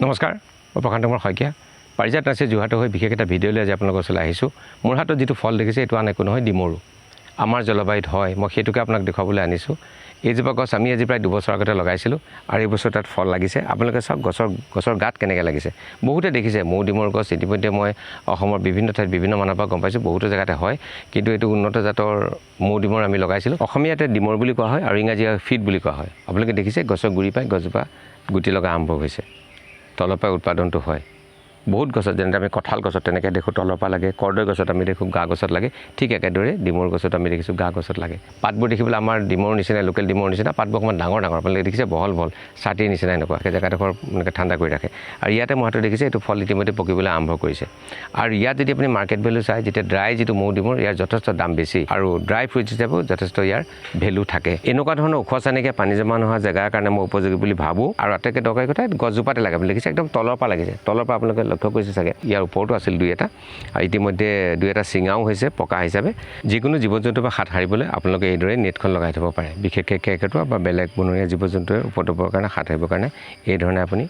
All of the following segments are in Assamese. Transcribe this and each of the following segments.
নমস্কাৰ মই প্ৰশান্ত কুমাৰ শইকীয়া পাৰিজাত নাৰ্চাৰী যোৰহাটৰ হৈ বিশেষ এটা ভিডিঅ' লৈ আজি আপোনালোকৰ ওচৰলৈ আহিছোঁ মোৰ হাতত যিটো ফল দেখিছে এইটো আন একো নহয় ডিমৰু আমাৰ জলবায়ুত হয় মই সেইটোকে আপোনাক দেখুৱাবলৈ আনিছোঁ এইজোপা গছ আমি আজি প্ৰায় 2 বছৰ আগতে লগাইছিলোঁ আৰু এই বছৰ তাত ফল লাগিছে আপোনালোকে চাওক গছৰ গাত কেনেকৈ লাগিছে বহুতে দেখিছে মৌ ডিমৰ গছ ইতিমধ্যে মই অসমৰ বিভিন্ন ঠাইত বিভিন্ন মানুহৰ পৰা গম পাইছোঁ বহুতো জেগাতে হয় কিন্তু এইটো উন্নত জাতৰ মৌ ডিমৰ আমি লগাইছিলোঁ অসমীয়াতে ডিমৰ বুলি কোৱা হয় আৰু ইংৰাজী ফিড বুলি কোৱা হয় আপোনালোকে দেখিছে গছৰ গুৰি পাই গছজোপা গুটি লগা আৰম্ভ হৈছে তলৰ পৰা উৎপাদনটো হয় বহুত গছত যেনে আমি কঁঠাল গছত তেনেকৈ দেখোঁ তলৰ পৰা লাগে কৰ্দৈ গছত আমি দেখোঁ গা গছত লাগে ঠিক একেদৰে ডিমৰ গছত আমি দেখিছোঁ গা গছত লাগে পাতবোৰ দেখিবলৈ আমাৰ ডিমৰ নিচিনা লোকেল ডিমৰ নিচিনা পাতবোৰ অকণমান ডাঙৰ আপোনালোকে দেখিছে বহল ছাতিৰ নিচিনা এনেকুৱা সেই জেগাডোখৰ এনেকৈ ঠাণ্ডা কৰি ৰাখে আৰু ইয়াতে মই হাতত দেখিছে এইটো ফল ইতিমধ্যে পকিবলৈ আৰম্ভ কৰিছে আৰু ইয়াত যদি আপুনি মাৰ্কেট ভেলু চাই যেতিয়া ড্ৰাই যিটো মৌ ডিমৰ ইয়াৰ যথেষ্ট দাম বেছি আৰু ড্ৰাই ফ্ৰুইটছ হিচাপেও যথেষ্ট ইয়াৰ ভেলু থাকে এনেকুৱা ধৰণৰ ওখ চানেকৈ পানী জমা নোহোৱা জেগাৰ কাৰণে মই উপযোগী বুলি ভাবোঁ আৰু আটাইতকৈ দৰকাৰী কথা গছজোপাতে লাগে আপুনি দেখিছে একদম তলৰ পৰা লাগিছে তলৰ পৰা আপোনালোকে লক্ষ্য কৰিছে চাগে ইয়াৰ ওপৰতো আছিল 2-এটা আৰু ইতিমধ্যে 2-এটা চিঙাও হৈছে পকা হিচাপে যিকোনো জীৱ জন্তু বা হাত সাৰিবলৈ আপোনালোকে এইদৰে নেটখন লগাই থ'ব পাৰে বিশেষকৈ কেৰ্কেটুৱা বা বেলেগ বনৰীয়া জীৱ জন্তুৱে উপদ্ৰৱৰ কাৰণে হাত সাৰিবৰ কাৰণে এই ধৰণে আপুনি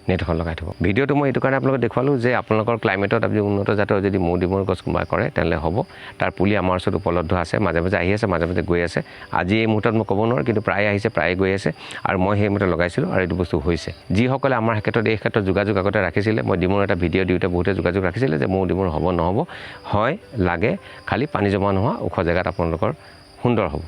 নেট এখন লগাই থ'ব ভিডিঅ'টো মই এইটো কাৰণে আপোনালোকক দেখুৱালোঁ যে আপোনালোকৰ ক্লাইমেটত আপুনি উন্নত জাতৰ যদি মৌ ডিমৰ গছ কোনোবাই কৰে তেনেহ'লে হ'ব তাৰ পুলি আমাৰ ওচৰত উপলব্ধ আছে মাজে মাজে আহি আছে মাজে মাজে গৈ আছে আজি এই মুহূৰ্তত মই ক'ব নোৱাৰোঁ কিন্তু প্ৰায় আহিছে প্ৰায়ে গৈ আছে আৰু মই সেইমতে লগাইছিলোঁ আৰু এইটো বস্তু হৈছে যিসকলে আমাৰ ক্ষেত্ৰত এই ক্ষেত্ৰত যোগাযোগ আগতে ৰাখিছিলে মই ডিমৰ এটা ভিডিঅ' দিওঁতে বহুতে যোগাযোগ ৰাখিছিলে যে মৌ ডিমৰ হ'ব নহ'ব হয় লাগে খালি পানী জমা নোহোৱা ওখ জেগাত আপোনালোকৰ সুন্দৰ হ'ব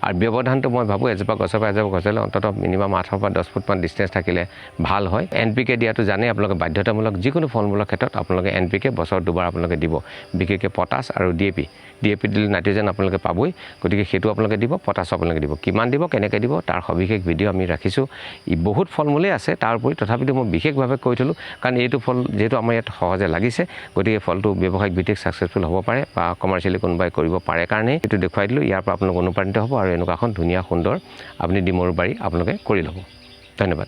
আৰু ব্যৱধানটো মই ভাবোঁ এজোপা গছৰ পৰা এজোপা গছলৈ অন্ততঃ মিনিমাম 8 পৰা 10 ফুটমান ডিষ্টেঞ্চ থাকিলে ভাল হয় NPK দিয়াটো জানে আপোনালোকে বাধ্যতামূলক যিকোনো ফল মূলৰ ক্ষেত্ৰত আপোনালোকে NPK বছৰত 2বাৰ আপোনালোকে দিব বিশেষকৈ পটাছ আৰু DAP দিলে নাইট্ৰজেন আপোনালোকে পাবই গতিকে সেইটো আপোনালোকে দিব পটাছ আপোনালোকে দিব কিমান দিব কেনেকৈ দিব তাৰ সবিশেষ ভিডিঅ' আমি ৰাখিছোঁ বহুত ফল মূলেই আছে তাৰ উপৰি তথাপিতো মই বিশেষভাৱে কৈ থ'লোঁ কাৰণ এইটো ফল যিহেতু আমাৰ ইয়াত সহজে লাগিছে গতিকে ফলটো ব্যৱসায়িক ভিত্তিত ছাকচেছফুল হ'ব পাৰে বা কমাৰ্চিয়েলি কোনোবাই কৰিব পাৰে কাৰণে এইটো দেখুৱাই দিলোঁ ইয়াৰ পৰা আপোনালোক অনুপ্ৰাণিত হ'ব আৰু এনেকুৱা এখন ধুনীয়া সুন্দৰ আপুনি ডিমৰু বাৰী আপোনালোকে কৰি ল'ব ধন্যবাদ